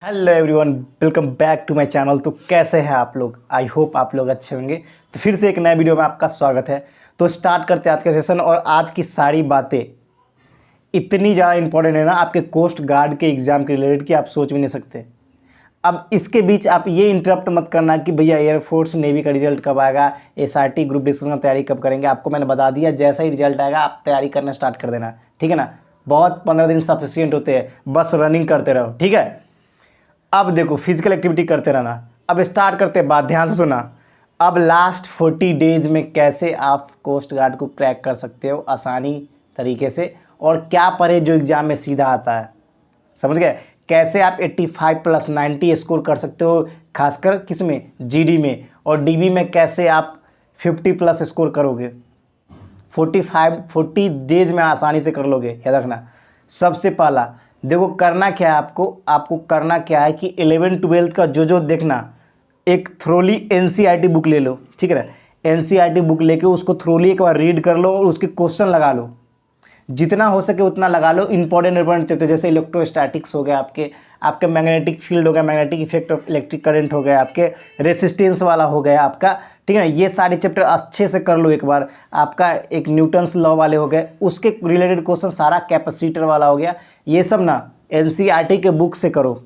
Hello everyone, welcome back to my channel. तो कैसे हैं आप लोग? आई होप आप लोग अच्छे होंगे। तो फिर से एक नए वीडियो में आपका स्वागत है। तो स्टार्ट करते हैं आज का सेशन। और आज की सारी बातें इतनी ज़्यादा इंपॉर्टेंट है ना आपके कोस्ट गार्ड के एग्ज़ाम के रिलेटेड कि आप सोच भी नहीं सकते। अब इसके बीच आप ये इंटरप्ट मत करना कि भैया एयरफोर्स नेवी का रिजल्ट कब आएगा, एसआरटी ग्रुप डिस्कशन की तैयारी कब करेंगे। आपको मैंने बता दिया, जैसा ही रिजल्ट आएगा आप तैयारी करना स्टार्ट कर देना, ठीक है ना। बहुत 15 दिन सफिशियंट होते हैं, बस रनिंग करते रहो, ठीक है। अब देखो, फिजिकल एक्टिविटी करते रहना। अब स्टार्ट करते हैं बात, ध्यान से सुना। अब लास्ट 40 डेज में कैसे आप कोस्ट गार्ड को क्रैक कर सकते हो आसानी तरीके से, और क्या पढ़े जो एग्जाम में सीधा आता है, समझ गए। कैसे आप 85 प्लस 90 स्कोर कर सकते हो, खासकर किस में, जीडी में। और डीबी में कैसे आप 50 प्लस स्कोर करोगे, 40 डेज में आसानी से कर लोगे, याद रखना। सबसे पहला देखो करना क्या है आपको करना क्या है कि 11-12 का जो देखना, एक थ्रोली एनसीईआरटी बुक ले लो, ठीक है। एनसीईआरटी बुक लेके उसको थ्रोली एक बार रीड कर लो और उसके क्वेश्चन लगा लो, जितना हो सके उतना लगा लो। इंपॉर्टेंट चैप्टर जैसे इलेक्ट्रोस्टैटिक्स हो गया, आपके मैग्नेटिक फील्ड हो गया, magnetic effect of electric current हो गया, आपके रेसिस्टेंस वाला हो गया आपका, ठीक है ना। ये सारे चैप्टर अच्छे से कर लो एक बार। आपका एक न्यूटन्स लॉ वाले हो गए, उसके रिलेटेड क्वेश्चन सारा कैपेसिटर वाला हो गया। ये सब ना एनसीईआरटी के बुक से करो,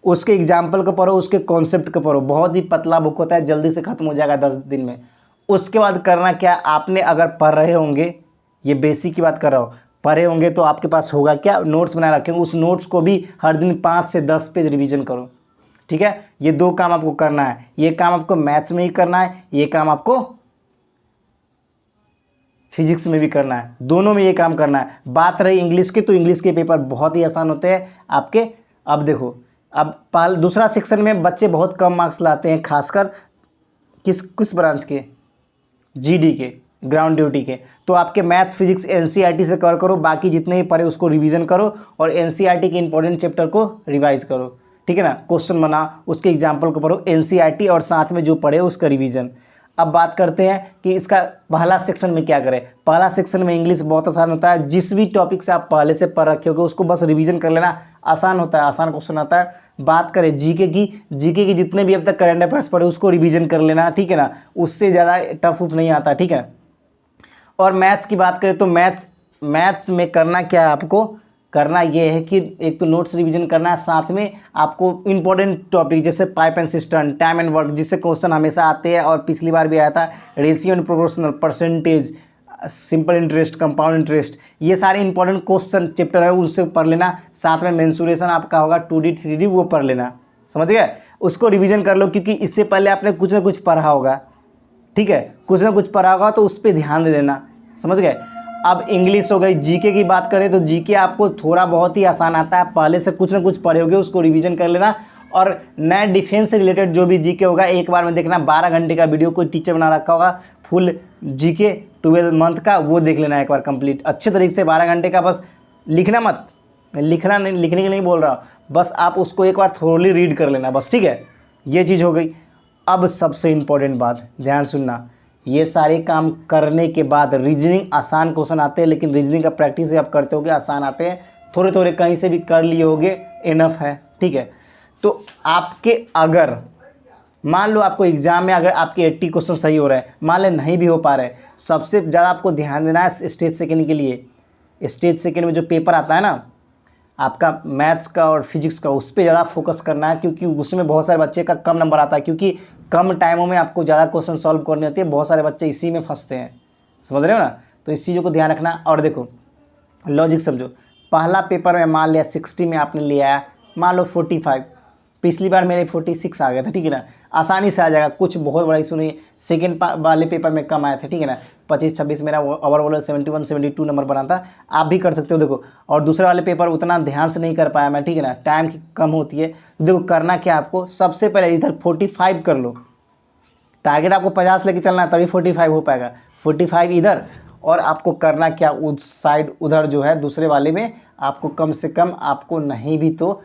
उसके एग्जाम्पल को पढ़ो, उसके कॉन्सेप्ट को पढ़ो। बहुत ही पतला बुक होता है, जल्दी से ख़त्म हो जाएगा 10 दिन में। उसके बाद करना क्या, आपने अगर पढ़ रहे होंगे, ये बेसिक की बात कर रहा हूँ, पढ़े होंगे तो आपके पास होगा क्या, नोट्स बना रखे होंगे, उस नोट्स को भी हर दिन 5 से 10 पेज रिवीजन करो, ठीक है। ये 2 काम आपको करना है। ये काम आपको मैथ्स में ही करना है, ये काम आपको फिजिक्स में भी करना है, दोनों में ये काम करना है। बात रही इंग्लिश की, तो इंग्लिश के पेपर बहुत ही आसान होते हैं आपके। अब देखो, अब दूसरा सेक्शन में बच्चे बहुत कम मार्क्स लाते हैं, खासकर किस ब्रांच के, जीडी के, ग्राउंड ड्यूटी के। तो आपके मैथ्स फिजिक्स एनसीईआरटी से कवर करो, बाकी जितने ही पढ़े उसको रिवीजन करो, और एनसीईआरटी के इंपॉर्टेंट चैप्टर को रिवाइज करो, ठीक है ना। क्वेश्चन बना, उसके एग्जाम्पल को पढ़ो, एनसीईआरटी और साथ में जो पढ़े उसका रिवीजन। अब बात करते हैं कि इसका पहला सेक्शन में क्या करें। पहला सेक्शन में इंग्लिश बहुत आसान होता है, जिस भी टॉपिक से आप पहले से पढ़ रखे होगे उसको बस रिवीजन कर लेना, आसान होता है, आसान क्वेश्चन आता है। बात करें जीके की, जीके की जितने भी अब तक करंट अफेयर्स पढ़े उसको रिवीजन कर लेना, ठीक है ना। उससे ज़्यादा टफ नहीं आता, ठीक है। और मैथ्स की बात करें तो मैथ्स में करना क्या है, आपको करना ये है कि एक तो नोट्स रिवीजन करना है, साथ में आपको इंपॉर्टेंट टॉपिक जैसे pipe and system, time and work, जिससे क्वेश्चन हमेशा आते हैं और पिछली बार भी आया था, ratio and proportional, percentage, simple interest, compound interest, ये सारे इंपॉर्टेंट क्वेश्चन चैप्टर है, उससे पढ़ लेना। साथ में मेंसुरेशन आपका होगा 2D 3D, वो पढ़ लेना, समझ गए। उसको रिवीजन कर लो, क्योंकि इससे पहले आपने कुछ ना कुछ पढ़ा होगा, ठीक है, कुछ ना कुछ पढ़ा होगा, तो उस पर ध्यान दे देना, समझ गए। अब इंग्लिश हो गई। जीके की बात करें तो जीके आपको थोड़ा बहुत ही आसान आता है, पहले से कुछ ना कुछ पढ़े होगे, उसको रिवीजन कर लेना। और नए डिफेंस से रिलेटेड जो भी जीके होगा एक बार में देखना, 12 घंटे का वीडियो कोई टीचर बना रखा होगा, फुल जीके 12 मंथ का, वो देख लेना एक बार कंप्लीट अच्छे तरीके से, 12 घंटे का। बस लिखना मत, लिखना नहीं, लिखने के नहीं बोल रहा हूँ, बस आप उसको एक बार थोरली रीड कर लेना बस, ठीक है। ये चीज़ हो गई। अब सबसे इम्पोर्टेंट बात, ध्यान सुनना। ये सारे काम करने के बाद रीजनिंग, आसान क्वेश्चन आते हैं, लेकिन रीजनिंग का प्रैक्टिस आप करते होगे, आसान आते हैं, थोड़े थोड़े कहीं से भी कर लिए होगे, इनफ है, ठीक है। तो आपके अगर मान लो आपको एग्जाम में अगर आपके 80 क्वेश्चन सही हो रहे हैं, मान लें नहीं भी हो पा रहे, सबसे ज़्यादा आपको ध्यान देना है स्टेज सेकेंड के लिए। स्टेज सेकेंड में जो पेपर आता है ना आपका मैथ्स का और फिजिक्स का, उस पर ज़्यादा फोकस करना है, क्योंकि उसमें बहुत सारे बच्चे का कम नंबर आता है, क्योंकि कम टाइमों में आपको ज़्यादा क्वेश्चन सॉल्व करने होते हैं, बहुत सारे बच्चे इसी में फंसते हैं, समझ रहे हो ना। तो इस चीज़ों को ध्यान रखना। और देखो लॉजिक समझो, पहला पेपर में मान लिया 60 में आपने ले आया, मान लो 45, पिछली बार मेरे 46 आ गए थे, ठीक है ना, आसानी से आ जाएगा, कुछ बहुत बड़ा इशू नहीं। सेकेंड वाले पेपर में कम आए थे, ठीक है ना, 25-26 मेरा ओवरऑल 71-72 नंबर बना था, आप भी कर सकते हो, देखो। और दूसरे वाले पेपर उतना ध्यान से नहीं कर पाया मैं, ठीक है ना, टाइम की कम होती है। तो देखो करना क्या आपको, सबसे पहले इधर 45 कर लो, टारगेट आपको 50 लेके चलना है, तभी 45 हो पाएगा, 45 इधर। और आपको करना क्या, उस साइड उधर जो है दूसरे वाले में आपको कम से कम, आपको नहीं भी तो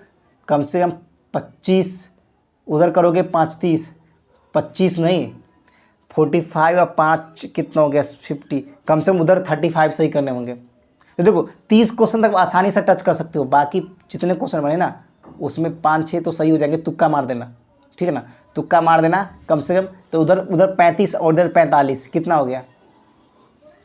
कम से कम 25 उधर करोगे, 5-30, 25 नहीं 45 और 5 कितना हो गया 50, कम से कम उधर 35 सही करने होंगे। तो देखो 30 क्वेश्चन तक आसानी से टच कर सकते हो, बाकी जितने क्वेश्चन बने ना उसमें 5-6 तो सही हो जाएंगे, तुक्का मार देना, ठीक है ना, तुक्का मार देना कम से कम। तो उधर उधर 35 और इधर 45, कितना हो गया,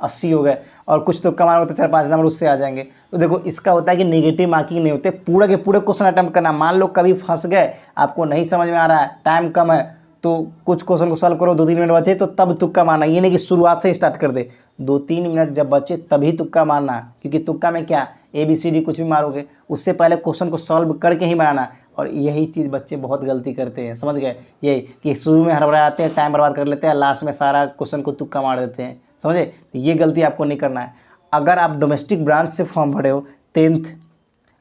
80 हो गए। और कुछ तुक्का मारो तो 4-5 नंबर उससे आ जाएंगे। तो देखो इसका होता है कि नेगेटिव मार्किंग नहीं होते, पूरे के पूरे क्वेश्चन अटेम्प्ट करना। मान लो कभी फंस गए, आपको नहीं समझ में आ रहा है, टाइम कम है, तो कुछ क्वेश्चन को सॉल्व करो, 2-3 मिनट बचे तो तब तुक्का मारना। ये नहीं कि शुरुआत से स्टार्ट कर दे, 2-3 मिनट जब बचे तभी तुक्का मारना, क्योंकि तुक्का में क्या, ABCD कुछ भी मारोगे, उससे पहले क्वेश्चन को सॉल्व करके ही मारना। और यही चीज़ बच्चे बहुत गलती करते हैं, समझ गए, ये कि शुरू में हड़बड़ा आते हैं, टाइम बर्बाद कर लेते हैं, लास्ट में सारा क्वेश्चन को तुक्का मार देते हैं, समझे। तो ये गलती आपको नहीं करना है। अगर आप डोमेस्टिक ब्रांच से फॉर्म भरे हो 10th,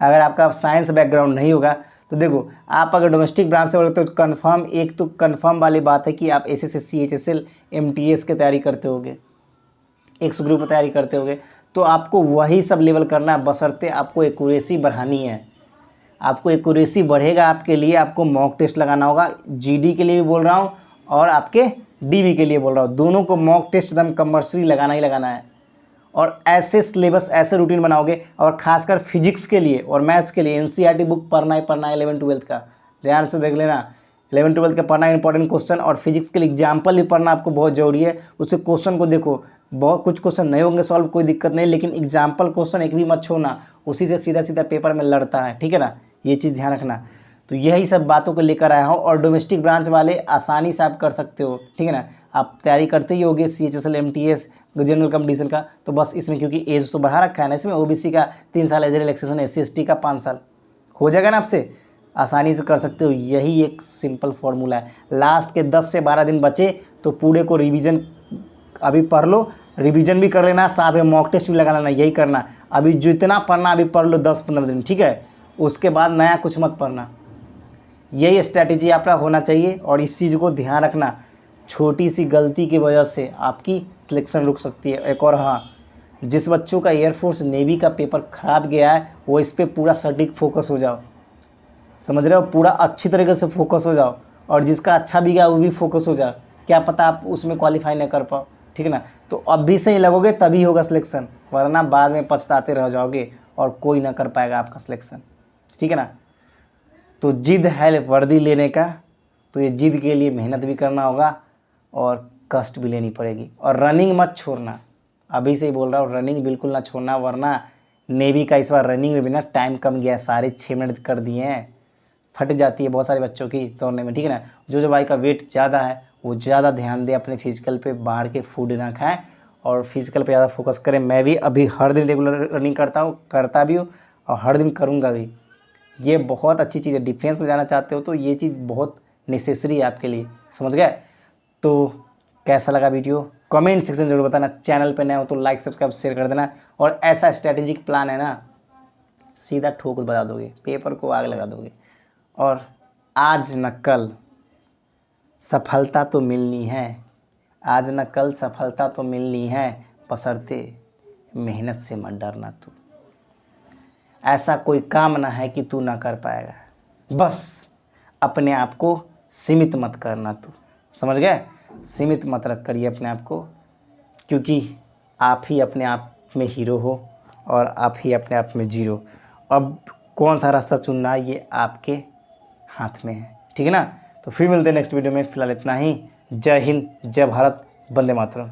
अगर आपका साइंस बैकग्राउंड नहीं होगा तो देखो, आप अगर डोमेस्टिक ब्रांच से भरे तो कन्फर्म, एक तो कन्फर्म वाली बात है कि आप SSSC HSL MTS की तैयारी करते होगे, एक्स ग्रुप में तैयारी करते होगे, तो आपको वही सब लेवल करना है, बशर्ते आपको एक्यूरेसी बढ़ानी है। आपको एक्यूरेसी बढ़ेगा आपके लिए, आपको मॉक टेस्ट लगाना होगा। GD के लिए भी बोल रहा हूँ और आपके DB के लिए बोल रहा हूँ, दोनों को मॉक टेस्ट एकदम कंपल्सरी लगाना ही लगाना है। और ऐसे सिलेबस, ऐसे रूटीन बनाओगे, और खासकर फिजिक्स के लिए और मैथ्स के लिए NCERT बुक पढ़ना ही पढ़ना है। 11-12 का ध्यान से देख लेना, 11-12 का पढ़ना इंपॉर्टेंट क्वेश्चन, और फिजिक्स के लिए एग्जाम्पल भी पढ़ना आपको बहुत ज़रूरी है। उससे क्वेश्चन को देखो, बहुत कुछ क्वेश्चन नहीं होंगे सॉल्व, कोई दिक्कत नहीं, लेकिन एग्जाम्पल क्वेश्चन एक भी मत छोड़ना, उसी से सीधा सीधा पेपर में लड़ता है, ठीक है ना, ये चीज़ ध्यान रखना। तो यही सब बातों को लेकर आया हूँ। और डोमेस्टिक ब्रांच वाले आसानी से आप कर सकते हो, ठीक है ना, आप तैयारी करते ही होगे CHSL MTS जनरल कंपटीशन का। तो बस इसमें क्योंकि एज तो बढ़ा रखा है ना, इसमें OBC का 3 साल एज रिलैक्सेशन, SC/ST का 5 साल हो जाएगा ना, आपसे आसानी से कर सकते हो। यही एक सिंपल फार्मूला है। लास्ट के 10 से 12 दिन बचे तो पूरे को रिवीजन अभी पढ़ लो, रिवीजन भी कर लेना, साथ में मॉक टेस्ट भी लगा लेना, यही करना। अभी जितना पढ़ना अभी पढ़ लो 10-15 दिन, ठीक है, उसके बाद नया कुछ मत पढ़ना। यही स्ट्रैटेजी आपका होना चाहिए। और इस चीज़ को ध्यान रखना, छोटी सी गलती की वजह से आपकी सिलेक्शन रुक सकती है। एक और, हाँ, जिस बच्चों का एयरफोर्स नेवी का पेपर ख़राब गया है वो इस पर पूरा सटीक फोकस हो जाओ, समझ रहे हो, पूरा अच्छी तरीके से फोकस हो जाओ। और जिसका अच्छा भी गया वो भी फोकस हो जाओ, क्या पता आप उसमें क्वालिफाई न कर पाओ, ठीक है ना। तो अभी से ही लगोगे तभी होगा सिलेक्शन, वरना बाद में पछताते रह जाओगे और कोई ना कर पाएगा आपका सिलेक्शन, ठीक है ना। तो जिद है वर्दी लेने का, तो ये जिद के लिए मेहनत भी करना होगा और कष्ट भी लेनी पड़ेगी। और रनिंग मत छोड़ना, अभी से ही बोल रहा हूँ, रनिंग बिल्कुल ना छोड़ना, वरना नेवी का इस बार रनिंग में भी ना टाइम कम गया है, सारे 6 मिनट कर दिए हैं, फट जाती है बहुत सारे बच्चों की दौड़ने में, ठीक है ना। जो भाई का वेट ज़्यादा है वो ज़्यादा ध्यान दे अपने फिजिकल पे, बाहर के फूड ना खाएं और फिजिकल पे ज़्यादा फोकस करें। मैं भी अभी हर दिन रेगुलर रनिंग करता भी हूँ और हर दिन करूँगा भी। ये बहुत अच्छी चीज़ है, डिफेंस में जाना चाहते हो तो ये चीज़ बहुत नेसेसरी है आपके लिए, समझ गए। तो कैसा लगा वीडियो कमेंट सेक्शन जरूर बताना। चैनल पे नए हो तो लाइक सब्सक्राइब शेयर कर देना। और ऐसा स्ट्रैटेजिक प्लान है ना, सीधा ठोक बता दोगे, पेपर को आग लगा दोगे। और आज न कल सफलता तो मिलनी है, आज न कल सफलता तो मिलनी है, बशर्ते मेहनत से मत डरना तू। ऐसा कोई काम ना है कि तू ना कर पाएगा, बस अपने आप को सीमित मत करना तू, समझ गए। सीमित मत रख करिए अपने आप को, क्योंकि आप ही अपने आप में हीरो हो और आप ही अपने आप में जीरो। अब कौन सा रास्ता चुनना है ये आपके हाथ में है, ठीक है ना। तो फिर मिलते हैं नेक्स्ट वीडियो में, फिलहाल इतना ही। जय हिंद, जय भारत, वंदे मातरम।